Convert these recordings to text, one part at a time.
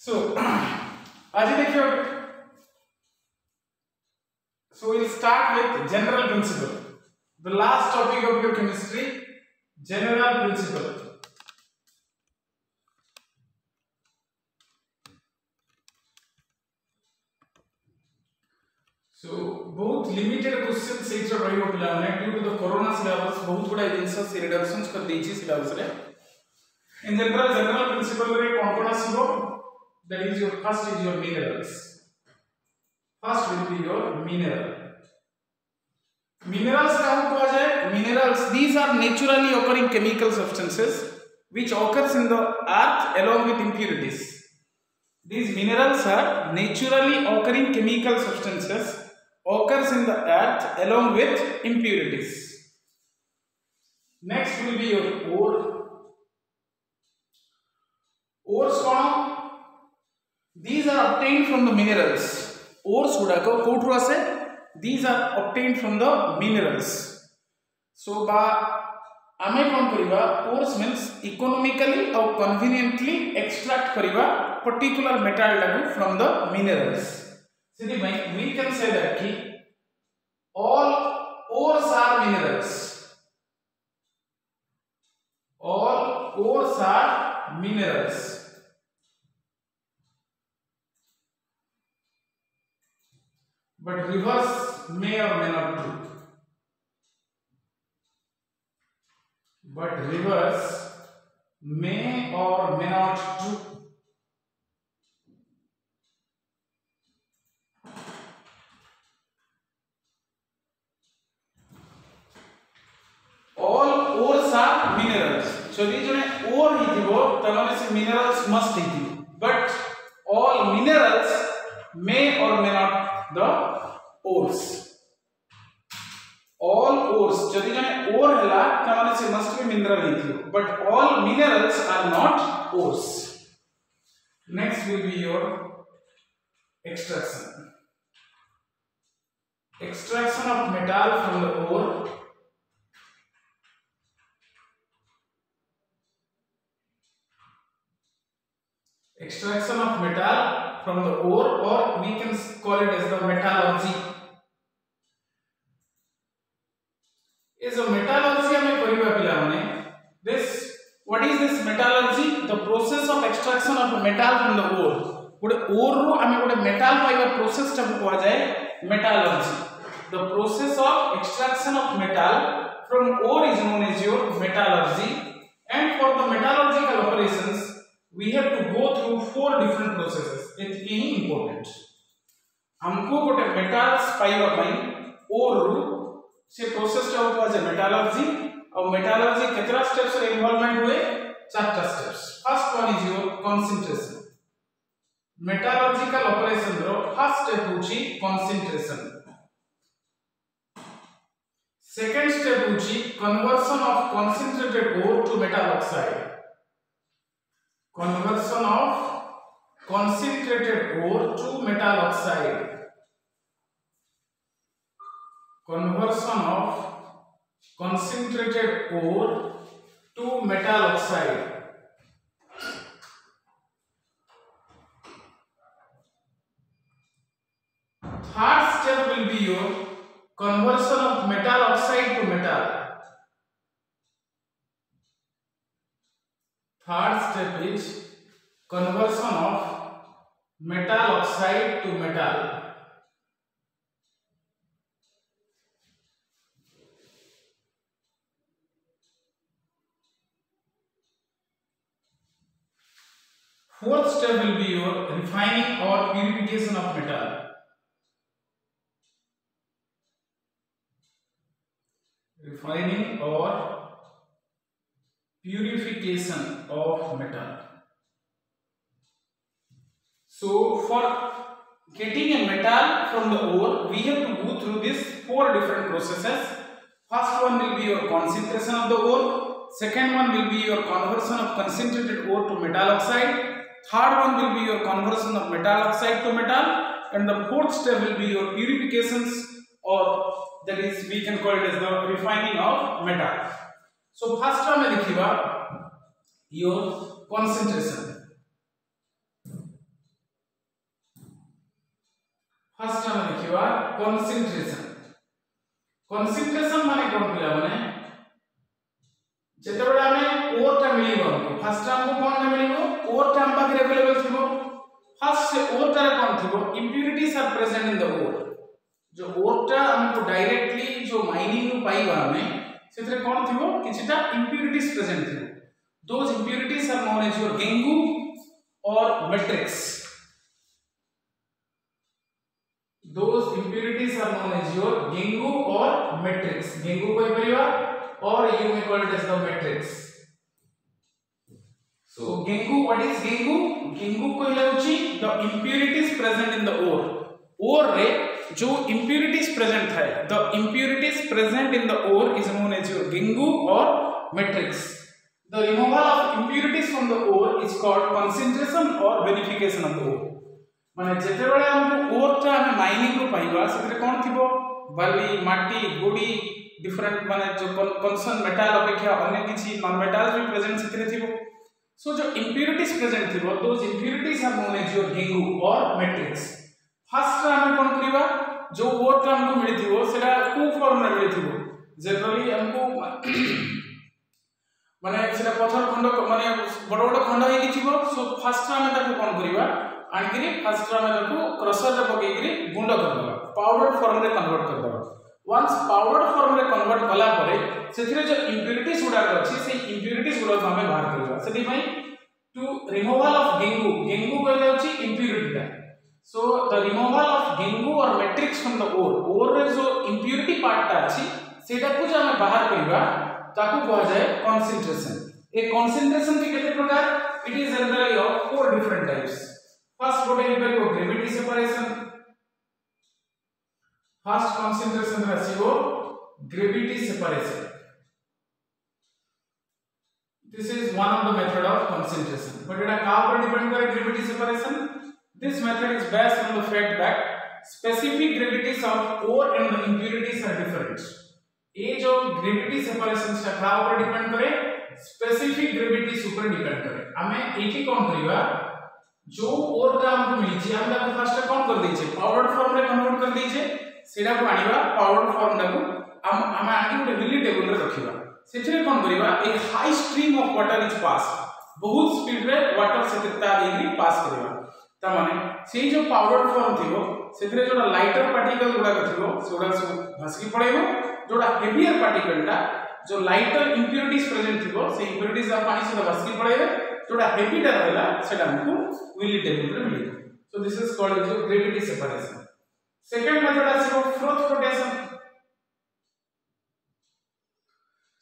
So आज देखिए, so we'll start with general principle, the last topic of your chemistry, general principle. So बहुत limited questions से जो रही हो पिला ने due to the corona syllabus बहुत बड़ा जिनसा से reductions कर दी थी syllabus रे. In general principle रे कौन कौन सी हो? That is your first is your minerals. First will be your mineral. Minerals क्या हो जाए? Minerals, these are naturally occurring chemical substances which occurs in the earth along with impurities. These minerals are naturally occurring chemical substances occurs in the earth along with impurities. Next will be your ore. Ores कौन? These are obtained from the minerals. Ores गुड़ाको कोठुआ से these are obtained from the minerals. So बा आमे कौन करिबा? Ores means economically or conveniently extract करिबा particular metal लागू from the minerals. सिद्धि भाई we can say that कि all ores are minerals. All ores are minerals. But reverse may or may not true. But reverse may or may not true. All ores are minerals. So these are ore hithibo, tamane se minerals must hithibo. But all minerals may or may not the ores. All ores, जदि जने ore हैला तमाने से must be mineral hithibo. But all minerals are not ores. Next will be your extraction. Extraction of metal from the ore. Extraction of metal from the ore, or we can call it as the metallurgy. Is a metallurgy हमें करिबा पिला माने. This, what is this metallurgy? The process of extraction of a metal from the ore. गोटे ore रो हमें गोटे metal पाइबा process टाको कहा जाए metallurgy. The process of extraction of metal from ore is known as your metallurgy. And for the metallurgical operations, we have to go through 4 different processes. It's very important. हमको गोटे metals पाइबा पई ore रो से process टा होता है metallurgy. और metallurgy कितना स्टेप्स रे इन्वॉल्वमेंट हुए? 4 steps. First one is your concentration. Metallurgical operation रो फर्स्ट स्टेप होची कंसंट्रेशन. सेकंड स्टेप होची conversion of concentrated ore to metal oxide. Conversion of concentrated ore to metal oxide. Conversion of concentrated ore to metal oxide. Third step will be your conversion of metal oxide to metal. Third step is conversion of metal oxide to metal. Fourth step will be your refining or purification of metal. Refining or purification of metal. So for getting a metal from the ore, we have to go through these 4 different processes. First one will be your concentration of the ore. Second one will be your conversion of concentrated ore to metal oxide. Third one will be your conversion of metal oxide to metal. And the fourth step will be your purifications, or that is we can call it as the refining of metal. So first one में लिखिबा your concentration. देखिबा concentration concentration माने कोन पिला माने जेते बेला हमें ओर टा मिलिबो first हमको कोन मिलिबो ओर टा हम पाखरे अवेलेबल थिबो फर्स्ट से ओर टा कोन थिबो impurities are present in the ore जो ओर टा हमको डायरेक्टली जो माइनिंग नु पाइबा हमें सेतरे कोन थिबो किछटा इंप्योरिटीज प्रेजेंट थिबो those impurities are known as your gangue or matrix those impurities are known as your gengu or matrix gengu koi pariba or you may call it as the matrix so gengu what is gengu कहले होची the impurities present in the ore रे जो impurities present है the impurities present in the ore is known as your gengu or matrix the removal of impurities from the ore is called concentration or beneficiation of the ore माने जेते बेले हमको ओर टा हमें mining रो पाइबा सेते कोन थिबो बाली माटी गुडी डिफरेंट माने जो कंसन मेटल अपेक्षा अन्य किछि नॉन मेटल्स भी प्रेजेंट सेते थिबो सो जो इंप्योरिटीज प्रेजेंट थिबो those impurities are known as your gangue or matrix first हमें कोन करिबा जो ओर टा हमको मिली थिबो सेटा को फॉर्म रे मिली थिबो जनरली हमको माने सेटा पत्थर खंड माने बड़ बड़ खंड हे किछिबो सो फर्स्ट हमें ताको कोन करिबा आनकरी फर्स्ट में देखो क्रशर रे पकेकरी गुंड कर दबा पाउडर फॉर्म रे कन्वर्ट कर दबा वंस पाउडर फॉर्म रे कन्वर्ट कला परे सेथिरे जो इंप्योरिटीज गुडा अछि से इंप्योरिटीज गुडा हमें बाहर करबा सेति पई टू रिमूवल ऑफ गेंगू कहले अछि इंप्योरिटी टा so the removal of गेंगू or matrix from the ओर रे जो इंप्योरिटी पार्ट टा अछि सेटा को जे हमें बाहर करबा ताकू कहा जाय कंसंट्रेशन ए कंसंट्रेशन के केते प्रकार it is generally of four different types first potential को gravity separation first concentration ratio gravity separation this is one of the method of concentration but it का ऊपर डिपेंड करे gravity separation this method is based on the fact that specific gravities of ore and the impurities are different ये जो gravity separation से का ऊपर depend करे specific gravities ऊपर डिपेंड करे हमें एक ही कौन करिवा जो ओर टा हमको मिली छी हम ताको फर्स्ट कौन कर दै छै पाउडर फॉर्म रे कन्वर्ट कर दै छै सेडा को आनिबा पाउडर फॉर्म टाको हम आनी गोटे मिली टेबल रे रखिबा सेथिरे कोन करिबा a high stream of water is pass बहुत स्पीड रे वाटर से ता देगी पास करिबा ता माने सेही जो पाउडर फॉर्म थिबो सेथिरे जोडा लाइटर पार्टिकल गुडा थिबो सेडा सब भासकी पड़ेबो जोडा हेवियर पार्टिकल टा जो लाइटर इंप्योरिटीज प्रेजेंट थिबो से इंप्योरिटीज पानी से भासकी पड़ेबे जोडा हेवी टा रहला सेटा हमको मिली टेबल रे मिली सो दिस इज कॉल्ड जो ग्रेविटी सेपरेशन सेकंड मेथड आसी froth flotation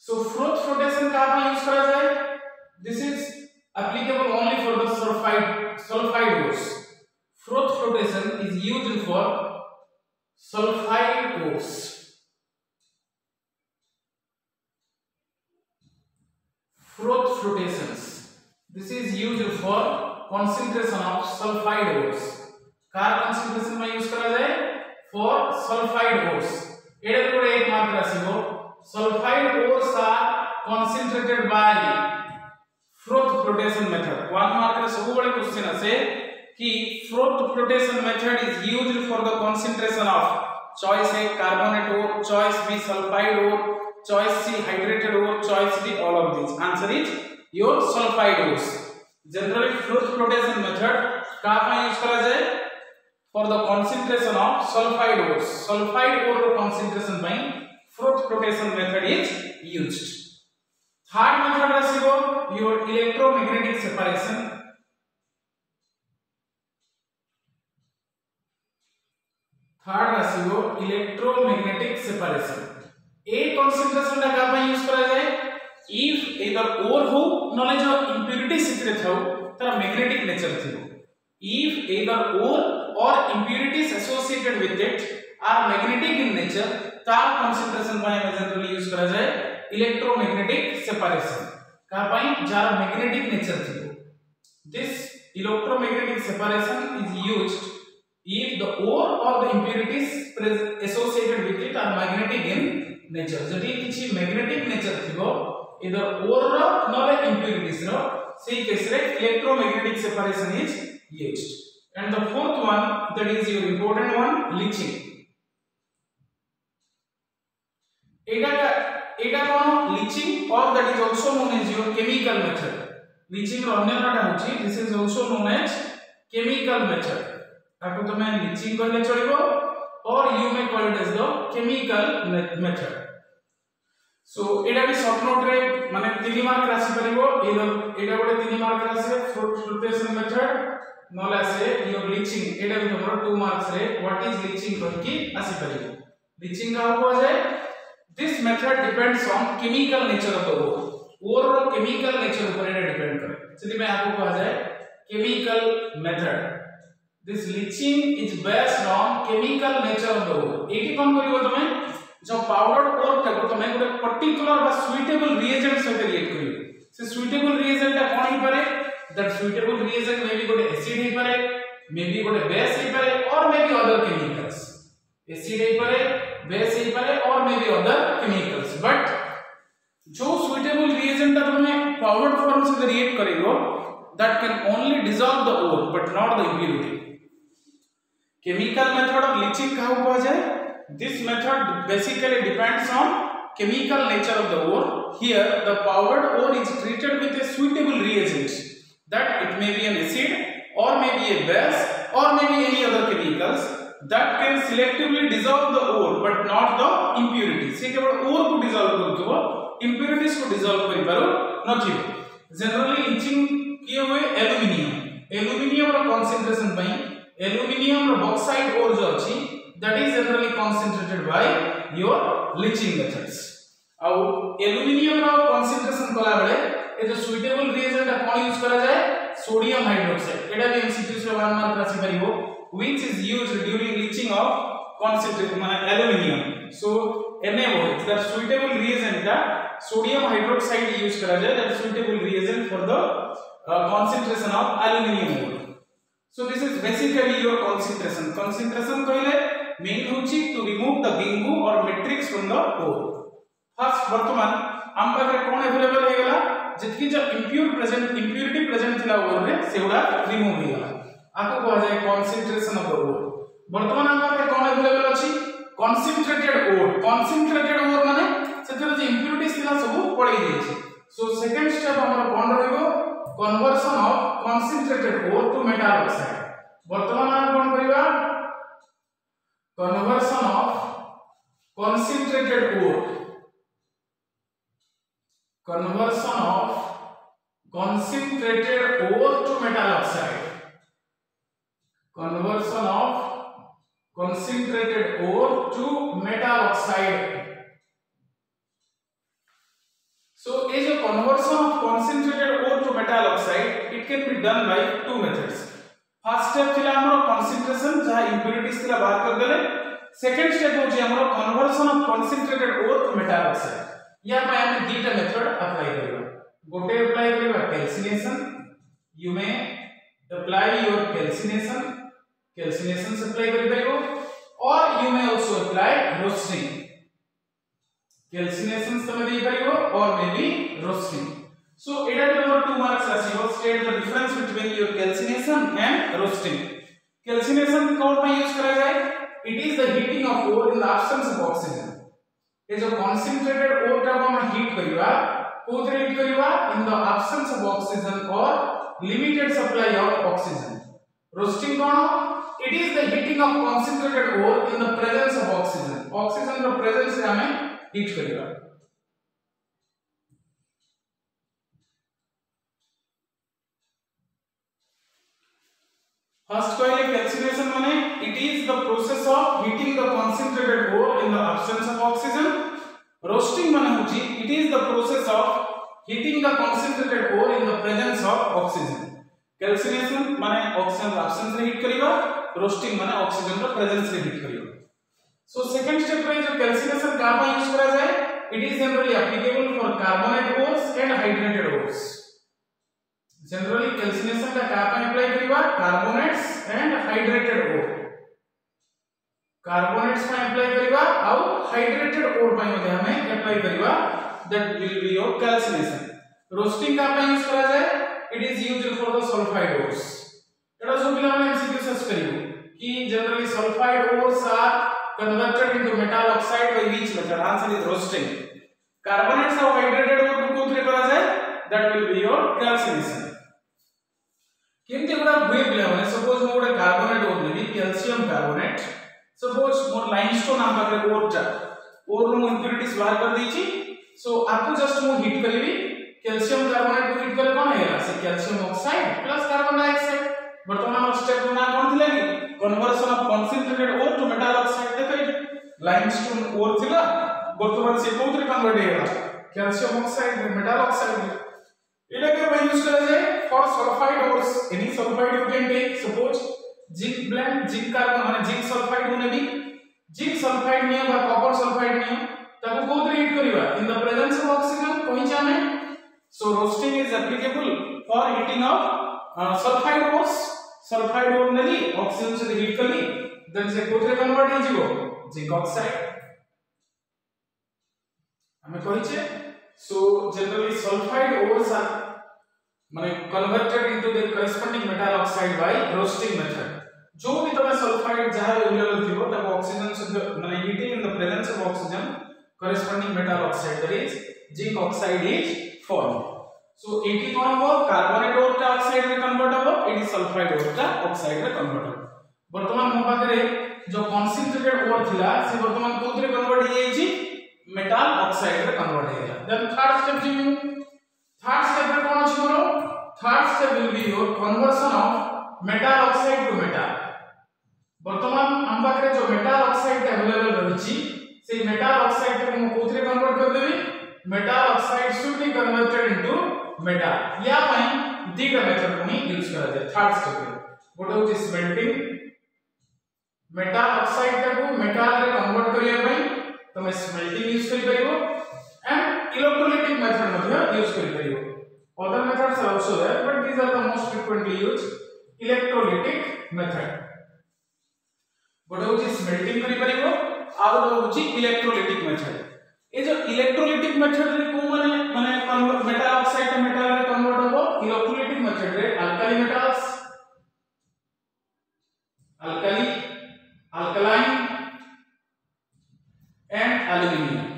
so froth flotation का आप यूज करा जाए this is applicable only for the sulphide ores froth flotation is used for sulphide ores froth flotations this is used for concentration of sulfide ores कार concentration में use करा जाए for sulfide ores एडे को एक mark रासिबो sulfide ores are concentrated by froth flotation method one mark रे सब बड़े क्वेश्चन আছে कि froth flotation method is used for the concentration of choice A carbonate ore choice B sulfide ore choice C hydrated ore choice D all of these answer is your sulfide ores generally froth flotation method का use करा जाए for the concentration of sulfide ore ro concentration by froth flotation method is used third method asibo your electromagnetic separation electromagnetic separation a concentration का use करा जाए if either ore हो नले जो impurity सितरे थाउ तार magnetic nature थिबो if either ore or impurities associated with it are magnetic in nature तार concentration पाए में जनरली यूज करा जाए electromagnetic separation का पाए जार magnetic nature थिबो this electromagnetic separation is used if the ore or the impurities associated with it are magnetic in nature जदि किछि magnetic nature थिबो either ore ro nor impurities ro sei case re electromagnetic separation is used and the fourth one that is your important one leaching एटा कोन leaching or that is also known as your chemical method leaching रो अन्य नाटा होची this is also known as chemical method ताको तमे leaching कहले चलिबो or you may call it as the chemical method so एटा भी शॉर्ट नोट रे माने 3 मार्क राशि परिबो एटा गोटे 3 मार्क राशि फ्लोटेशन मेथड नले आसे योर लीचिंग एटा भी हमर 2 मार्क्स रे व्हाट इज लीचिंग कहकी आसी परिबो लीचिंग का हो जाए this method depends on chemical nature of the ore रो केमिकल नेचर ऊपर एटा डिपेंड करे सेति में आपको कहा जाए chemical method this leaching is based on chemical nature of the ore एटी कोन करिवो तमे जो पाउडर ओर टाको तमे गोटे पर्टिकुलर बा सुइटेबल रिएजेंट से रिएक्ट करिवो से सुइटेबल रिएजेंट ता कोन ही पारे that suitable reagent may be गोटे एसिड ही पारे मे बी गोटे बेस ही पारे or may be other chemicals acid ही पारे बेस ही पारे or may be other chemicals but जो सुइटेबल रिएजेंट ता तमे पाउडर फॉर्म से रिएक्ट करिवो that can only dissolve the ore but not the impurity chemical method of leaching का हो जाए this method basically depends on chemical nature of the ore here the powdered ore is treated with a suitable reagent that it may be an acid or may be a base or may be any other chemicals that can selectively dissolve the ore but not the impurities से केवल ore को dissolve करथबो impurities को dissolve करि पारो नथिबो generally leaching किए हुए aluminium रो concentration पई aluminium रो bauxite ओर जो अछि that is generally concentrated by your leaching methods आउ एल्युमिनियम रो कंसंट्रेशन कला बेले ए जो सुइटेबल रिएजेंट कोन यूज करा जाए सोडियम हाइड्रोक्साइड एटा भी एमसीक्यू से 1 मार्क राशि परिबो which is used during leaching of concentrate माने aluminium so NaO the suitable reagent का सोडियम हाइड्रोक्साइड यूज करा जाए that suitable reagent for the concentration of aluminum ore so this is basically your concentration कहले main होची to remove the gangue और matrix from the ore first वर्तमान हम पाखे कोन available हे गेला जतकी जो इंप्योरिटी प्रेजेंट थिला ओर रे सेउडा रिमूव हे गेला आको कहा जाय कंसंट्रेशन ऑफ द ओर वर्तमान हम पाखे कोन अवेलेबल अछि कंसंट्रेटेड ओर माने सेतिर जे इंप्योरिटीज थिला सब पड़ै जाय छै सो सेकंड स्टेप हमर कोन रहइबो conversion of concentrated ore to metal oxide वर्तमान हम कोन करिवा conversion of concentrated ore to metal oxide conversion of concentrated ore to metal oxide so is a conversion of concentrated ore to metal oxide it can be done by two methods first step थिला हमरो concentration जहा impurities थिला बाहर कर देले second step हो जे हमरो conversion of concentrated ore to metal oxide या पे हम दीटा मेथड अप्लाई करबा गोटे अप्लाई करबा calcination you may apply your calcination से अप्लाई कर परिबो or you may also apply roasting calcination से दे परिबो or may be roasting so एटा नंबर 2 मार्क्स राशि हो state the difference between your calcination and roasting calcination कोड में यूज करा जाए it is the heating of ore in the absence of oxygen a जो कंसंट्रेटेड ओर का हम हीट करिवा कोद heat करिवा in the absence of oxygen और limited supply of oxygen roasting कोन it is the heating of concentrated ore in the presence of oxygen रो presence से हमें हीट करिवा फर्स्ट कहले कैल्सिनेशन माने it is the process of heating the concentrated ore in the absence of oxygen roasting माने होची it is the process of heating the concentrated ore in the presence of oxygen calcination माने oxygen absence रे heat करिवा roasting माने oxygen रो presence रे heat करिवा so second step रे जो कैल्सिनेशन का पा यूज करा जाए it is generally applicable for carbonate ores and hydrated ores generally calcination का क्या पे अप्लाई करिवा carbonates and hydrated ore carbonates पे अप्लाई करिवा और हाइड्रेटेड ओर पे मध्ये हमें अप्लाई करिवा that will be your calcination roasting का पे यूज करा जाए it is used for the sulphide ores एटा सब पिला माने एमसीक्यू सर्च करिवो कि generally sulphide ores are converted into metal oxide by which method answer is roasting. Carbonates of hydrated ore को कोथरे करा जाए that will be your calcination. केमते गुडा हुए पिला माने सपोज मो गुडा कार्बोनेट ओर नेबी कैल्शियम कार्बोनेट सपोज मोर लाइमस्टोन आम पाखरे ओरटा ओर रो इंप्योरिटीज बाहर कर देछि सो आपको जस्ट मो हिट करबी कैल्शियम कार्बोनेट को हिट करे कोन हेला से calcium oxide plus carbon dioxide वर्तमान हम स्टेप ना कोन थिला कि conversion of concentrated ore to metal oxide देखै लाइमस्टोन ओर थिला वर्तमान से कोथरे कन्वर्ट हेला कैल्शियम ऑक्साइड मेटल ऑक्साइड इला के यूज करा जाए for sulphide ores any sulphide you can take suppose zinc blende zinc carbon माने जिंक सल्फाइड होने भी जिंक सल्फाइड नियो बा कॉपर सल्फाइड नियो ताको कोथरे heat करिवा in the presence of oxygen कहिचा में so roasting is applicable for heating of sulphide ore नेली ऑक्सीजन से हिट करली देन से कोथरे कन्वर्ट हो जिवो जिंक ऑक्साइड हमें कहिचे so generally sulfide ores are माने converted into their corresponding metal oxide by roasting method जो भी तमे सल्फाइड जहां अवेलेबल थिबो तब ऑक्सीजन से माने heating in the presence of oxygen corresponding metal oxide that is zinc oxide is formed so एटी कोन हो कार्बोनेट ओर टा ऑक्साइड रे कन्वर्ट हो एटी सल्फाइड ओर टा ऑक्साइड रे कन्वर्ट हो वर्तमान मो पाखरे जो कंसंट्रेटेड ओर थिला से वर्तमान कोथरे कन्वर्ट हो जाई छी मेटल ऑक्साइड रे कन्वर्ट हो गया देन थर्ड स्टेप जी थर्ड स्टेप रे कोन अछि मोर third step will be your conversion of metal oxide to metal वर्तमान हम पाखरे जो मेटल ऑक्साइड अवेलेबल रहिछि से मेटल ऑक्साइड के हम कोथरे कन्वर्ट कर देबी metal oxide should be converted into metal या पई दीटा मेथड को ही यूज करा जाय थर्ड स्टेप रे गोटे होछि स्मेल्टिंग मेटल ऑक्साइड को मेटल रे कन्वर्ट करिया पई तमे स्मेल्टिंग यूज करि परिबो एंड इलेक्ट्रोलाइटिक मेथड मध्ये यूज करि परिबो other methods are also there but these are the most frequently used electrolytic method गोटे होछि स्मेल्टिंग करि परिबो आ गोटे होछि इलेक्ट्रोलाइटिक मेथड ए जो इलेक्ट्रोलाइटिक मेथड रे को माने convert metal oxide to metal रे कन्वर्ट होबो इलेक्ट्रोलाइटिक मेथड रे alkali metals alkaline and aluminium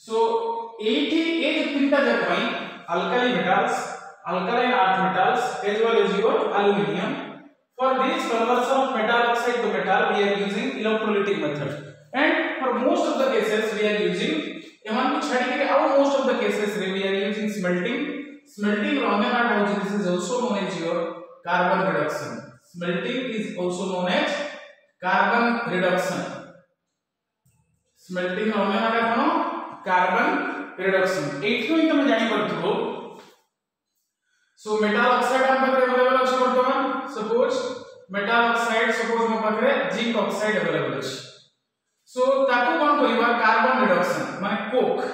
so 80 is तीनटा जगह पई alkali metals alkaline earth metals as well as your aluminium for this conversion of metal oxide to metal we are using electrolytic method and for most of the cases we are using एमन को छाडी के आउ most of the cases we are using smelting रो अन्य नाम होछि this is also known as your carbon reduction smelting is also known as carbon reduction smelting रो अन्य नाम कोन carbon reduction एठो ही तुम जानि परथबो सो मेटल ऑक्साइड हम पाखरे अवेलेबल अछि वर्तमान सपोज मेटल ऑक्साइड सपोज हम पाखरे जिंक ऑक्साइड अवेलेबल अछि सो ताको कोन करिवा कार्बन रिडक्शन माने कोक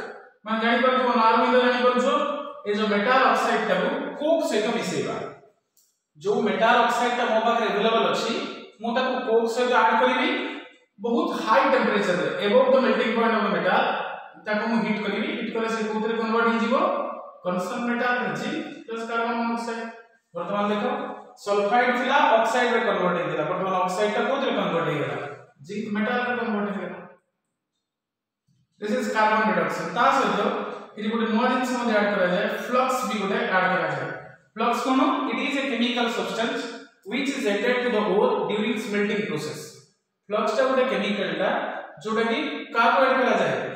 माने जानि परथबो नॉर्मली जानि परछो ए जो मेटल ऑक्साइड ताको कोक सहित मिसेबा जो मेटल ऑक्साइड ता मो पाखरे अवेलेबल अछि मो ताको कोक सहित ऐड करिवि बहुत हाई टेंपरेचर रे above the melting point of the metal ताको मु हीट करिवि हीट करे से कोथरे कन्वर्ट हि जिवो कंसंट metal zinc plus carbon monoxide वर्तमान देखो सल्फाइड थिला ऑक्साइड रे कन्वर्ट हि गेला वर्तमान ऑक्साइड ता कोथरे कन्वर्ट हि गेला जिंक मेटल रे कन्वर्ट हि गेला दिस इज कार्बन रिडक्शन ता सहित इति गोटे नोआ जिंस मध्ये ऐड करा जाय फ्लक्स भी गोटे ऐड करा जाय फ्लक्स कोन it is a chemical substance which is added to the ore during smelting process flux ता गोटे केमिकल ता जोटा कि काको ऐड करा जाय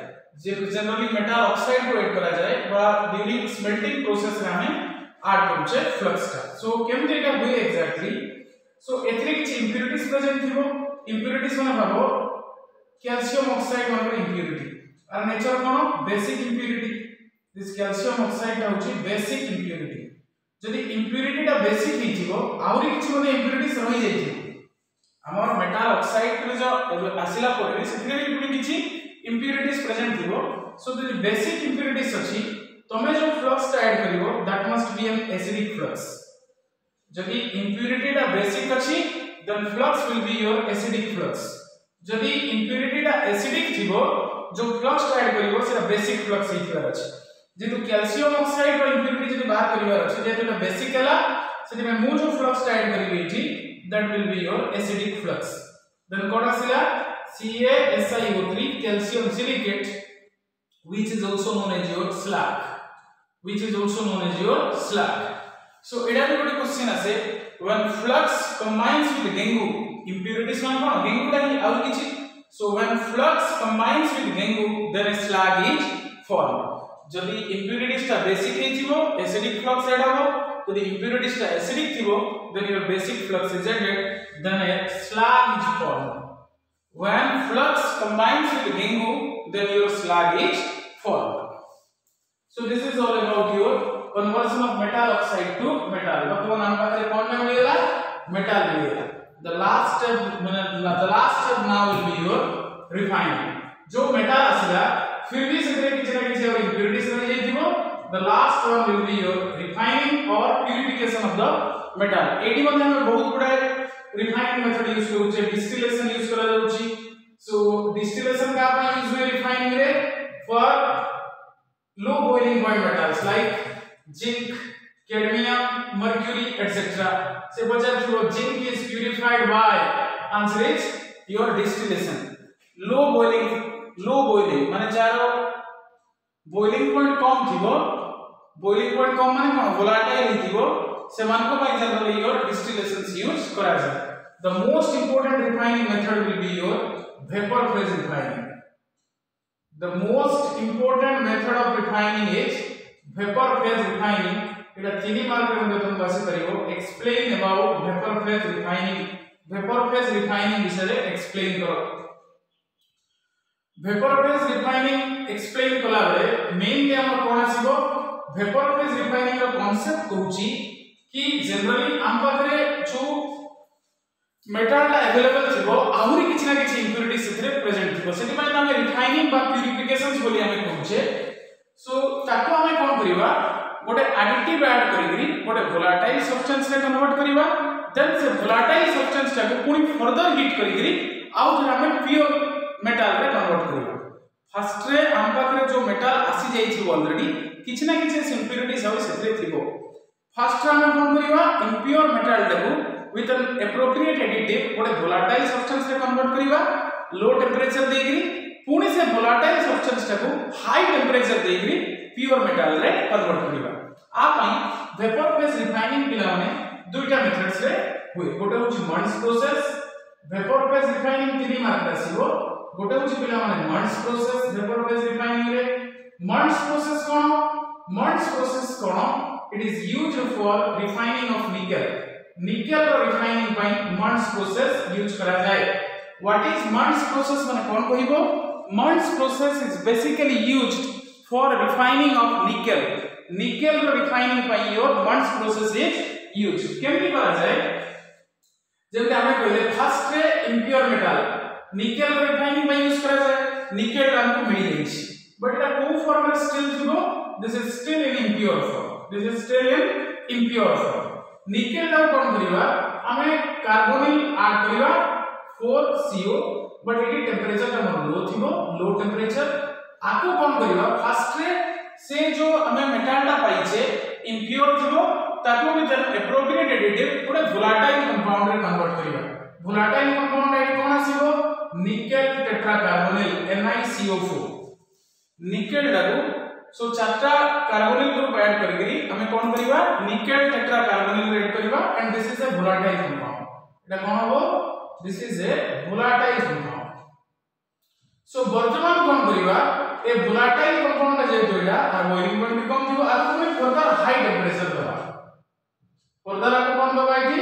जनरली मेटल ऑक्साइड को ऐड करा जाए बा ड्यूरिंग स्मेल्टिंग प्रोसेस रे हमें ऐड करूचे फ्लक्स का सो केमते का हुए एग्जैक्टली सो एथरे किछ इंप्योरिटीज प्रेजेंट थिबो इंप्योरिटीज माने भाबो कैल्शियम ऑक्साइड माने इंप्योरिटी आर नेचर कोन basic impurity this calcium oxide ता होची बेसिक इंप्योरिटी जदि इंप्योरिटी ता बेसिक हि थिबो आउरी किछ माने इंप्योरिटीज रहि जाइथिबो हमर मेटल ऑक्साइड रे जो आसिला परे सेथरे भी किछि impurities present thibo so the basic impurities achi tome jo flux ta add karibo that must be an acidic flux jodi impurity ta basic achi then flux will be your acidic flux jodi impurity ta acidic thibo jo flux ta add karibo se basic flux hitlar achi jetu calcium oxide ro impurity jodi bahar karibar achi jetu ta basic hela seti me mu jo flux ta add karibi ethi that will be your acidic flux then koda sila CaSiO3 calcium silicate, which is also known as your slag, so it has got a question as when flux combines with Gengu, impurities man kono Gengu ta hi aur kichi, so when flux combines with Gengu then a slag is formed. जदि impurities ता basic हे थिबो acidic flux add होबो, जदि impurities ता acidic थिबो then your basic flux is added, then a slag is formed. When flux combines with Gengu then your slag is formed. So this is all about your conversion of metal oxide to metal. वर्तमान हम पाखरे कोन में मिलेला metal मिलेला. The last step now will be your refining. जो metal आसीला फिर भी सेतरे किछ ना किछ और impurities रह जाइथिबो, the last one will be your refining or purification of the metal. एडी मध्ये हम बहुत गुडा refining method यूज करू छे, distillation यूज करा जाउ छी. So distillation का अपन यूज में refining रे for low boiling point metals like zinc, cadmium, mercury, etc. से बचा जो zinc is purified by, answer is your distillation. low boiling माने चारो boiling point कम थिबो, boiling point कम माने कोन volatile थिबो, से मान को पाई जनरली your distillation यूज करा जाय. The most important refining method will be your vapor phase refining. The most important method of refining is vapor phase refining. इला 3 मार्क रे हम तुम बासी करियो. Explain about vapor phase refining. Vapor phase refining विषय explain करो. Vapor phase refining explain कला बेले मेन के हमर कोन आसीबो vapor phase refining रो कांसेप्ट कहूची कि जनरली हम पाखरे जो मेटल ला अवेलेबल थिबो आहुरी किछ ना किछ impurities सेथरे प्रेजेंट थिबो, सेति माने हम रिफाइनिंग बा प्यूरिफिकेशंस बोली हमें कहूचे. सो ताको हमें कोन करिवा गोटे एडिटिव ऐड करिकरी गोटे वोलेटाइल सब्सटेंस रे कन्वर्ट करिवा, देन से वोलेटाइल सब्सटेंस टाको पुनी फर्दर हीट करिकरी आउ जे हमें प्योर मेटल रे कन्वर्ट करिवा. फर्स्ट रे हम पाखरे जो मेटल आसी जाई छी ऑलरेडी किछ ना किछ impurities आउ सेथरे थिबो. फर्स्ट रे हम कोन करिवा impure metal टाको with an appropriate additive गोटे volatile substance रे कन्वर्ट करिवा, लो टेंपरेचर देगिरी पुनी से volatile substance टाको हाई टेंपरेचर देगिरी प्योर मेटल रे कन्वर्ट करिवा. आ पई वेपर फेज रिफाइनिंग पिला माने दुईटा मेथड्स रे हुए. गोटे होची Mond's process, vapour phase refining 3 mark आसीबो. गोटे होची पिला माने Mond's process vapour phase refining रे. मन्स प्रोसेस कोन it is used for refining of nickel रो रिफाइनिंग पई मन्स प्रोसेस यूज करा जाय. व्हाट इज मन्स प्रोसेस माने कोन कहिबो? Mond's process is basically used for refining of nickel रो रिफाइनिंग पई your Mond's process is used. केमति करा जाय? जेमते हमें कहले फर्स्ट रे इंप्योर मेटल nickel रो रिफाइनिंग पई यूज करा जाय. nickel हमको मिली जाय छी, बट एटा को फॉर्म रे स्टिल थिबो, this is still in impure form. nickel दा कोन करिवा हमें कार्बोनिल ऐड करिवा 4CO, बट एटी टेंपरेचर हमर लो थिबो, लो टेंपरेचर आको कोन करिवा फर्स्ट रे से जो हमें मेटल दा पाई छे impure थिबो ताको भी जन एप्रोप्रिएट एडिटिव पुरे volatile कंपाउंड रे कन्वर्ट करिवा. volatile कंपाउंड एडी कोन आसीबो निकेल टेट्राकार्बोनिल NiCO4. निकेल डाको सो चारटा कार्बोनिल ग्रुप ऐड करिकरी हमें कोन करिवा निकेल टेट्राकार्बोनिल ऐड करिवा, and this is a volatile compound. एटा कोन होबो? This is a volatile compound. So वर्तमान कोन करिवा ए volatile कंपाउंड जे दोइला आ बॉइलिंग पॉइंट भी कम थिबो, आ तुमे फर्दर हाई टेंपरेचर दबा. फर्दर आ कोन दबा इठी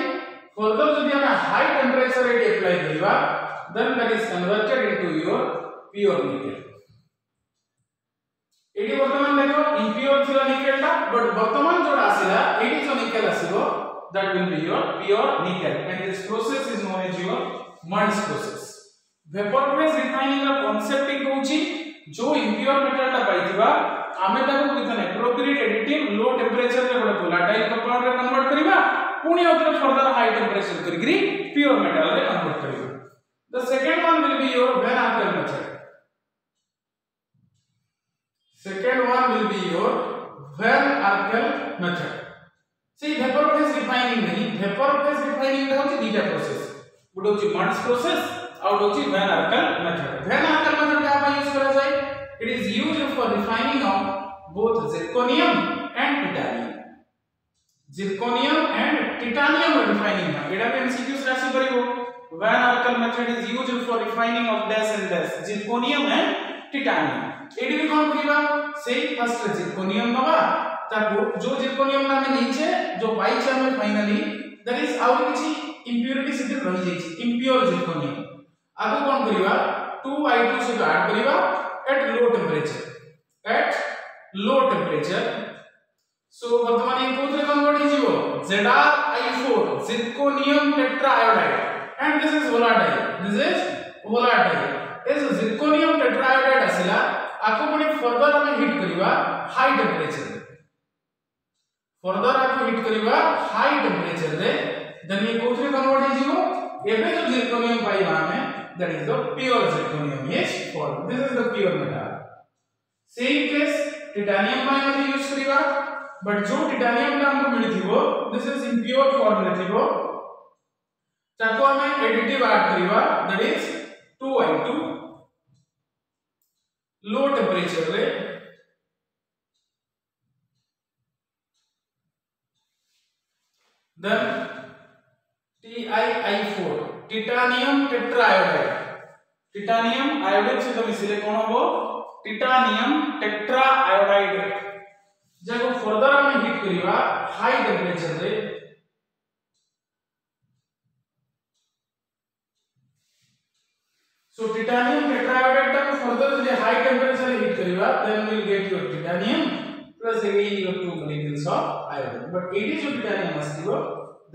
फर्दर जदि हम हाई टेंपरेचर एटी अप्लाई करिवा then that is converted into your pure nickel. एडी वर्तमान देखो impure थिला निकेल ता, बट वर्तमान जोडा आसीला एडी जो nickel आसीबो that will be your pure nickel, and this process is known as your Muntz process. Vapor phase refining रा कांसेप्ट ही कहूची जो impure metal ता पाइथिबा आमे ताको with an appropriate additive low temperature रे गोटे volatile compound रे convert करिवा, पुनी ओतरे further high temperature करिकरी pure metal रे convert करिवा. The second one will be your Van Arkel method. Second one will be your Van Arkel method. See vapor phase refining नहीं, vapor phase refining ता होची दीटा process. गोटे होची Muntz process आउट होची van Arkel method. Van Arkel method क्या पे use करा जाए? It is used for refining of both zirconium and titanium. Zirconium and titanium refining एडा पे एमसीक्यूज राशि करिवो। Van Arkel method is used for refining of dash and dash zirconium and titanium. एडी भी कोन करिवा से फर्स्ट जिरकोनियम नबा ताको जो जिरकोनियम ना में नीचे जो पाइछ हम फाइनली दैट इज आउट किछि इंप्योरिटी सिटी रहि जाइछि इंप्योर जिरकोनियम। आगो कोन करिवा 2i2 से ऐड करिवा एट लो टेंपरेचर सो वर्तमान ये कोथरे कन्वर्ट हो जिवो ZrI4 zirconium tetraiodide and this is volatile is zirconium tetraiodide आसिला आको पुनी फर्दर हम हिट करिवा हाई टेंपरेचर रे देन ये कोथरे कन्वर्ट हो जिवो एबे जो जिरकोनियम पाइबा हमें that is the pure zirconium yes formed this is the pure metal same case titanium by मध्ये यूज करिवा बट जो titanium ना हमको मिली थी वो this is impure form रे थी वो ताको हमें एडिटिव ऐड करिवा that is 2i2 low temperature रे then TiI4 titanium tetraiodide titanium iodide से तो मिसिले कोन हो टिटानियम टेट्राआयोडाइड जको फर्दर हम हिट करिवा हाई टेंपरेचर रे सो टिटानियम टेट्राआयोडाइड को फर्दर जे हाई टेंपरेचर रे हिट करिवा then we will get your titanium plus again your two molecules of iodide but एडी जो टिटानियम आसीबो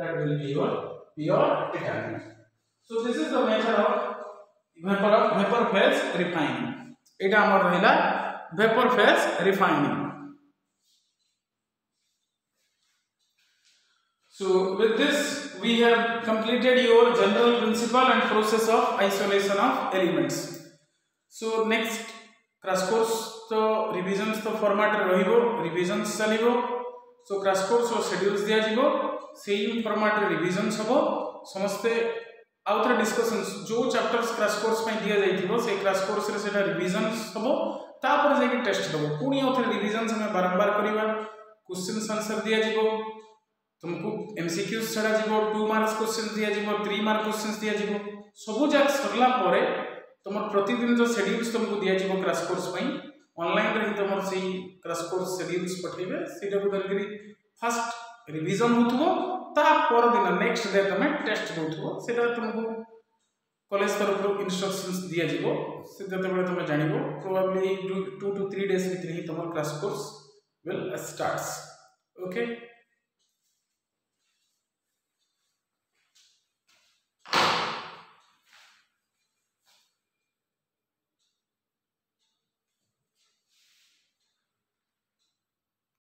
that will be your pure titanium. So this is the method of vapor phase refining. एटा हमर रहला vapor phase refining. So with this we have completed your general principle and process of isolation of elements. So next crash course तो revisions तो format रहिबो revisions चलिबो so crash course और schedules दिया जिवो same format रे revisions हबो समस्ते आउथर discussions जो चैप्टर्स क्रैश कोर्स में दिया जाइथिबो से क्रैश कोर्स रे सेटा रिवीजन्स हबो तापर जे कि टेस्ट दबो पुनी आउथर रिवीजन्स में बारंबार करिवा क्वेश्चन आंसर दिया जिवो तुमको एमसीक्यूज छडा जिवो 2 मार्क्स क्वेश्चन दिया जिवो 3 मार्क क्वेश्चंस दिया जिवो सब जाक सरला परे तुमर प्रतिदिन जो शेड्यूल्स तुमको दिया जिवो क्रैश कोर्स में ऑनलाइन रे तुमर सेही क्रैश कोर्स शेड्यूल्स पठेबे सेटा को दरकरी फर्स्ट रिवीजन होतबो ता पर दिन नेक्स्ट डे तमे टेस्ट दोथबो सेटा तुमको कॉलेज तरफ इंस्ट्रक्शंस दिया जिवो से जते बेले तमे जानिबो प्रोबेबली 2 to 3 days भितर ही तुमर class course will starts okay.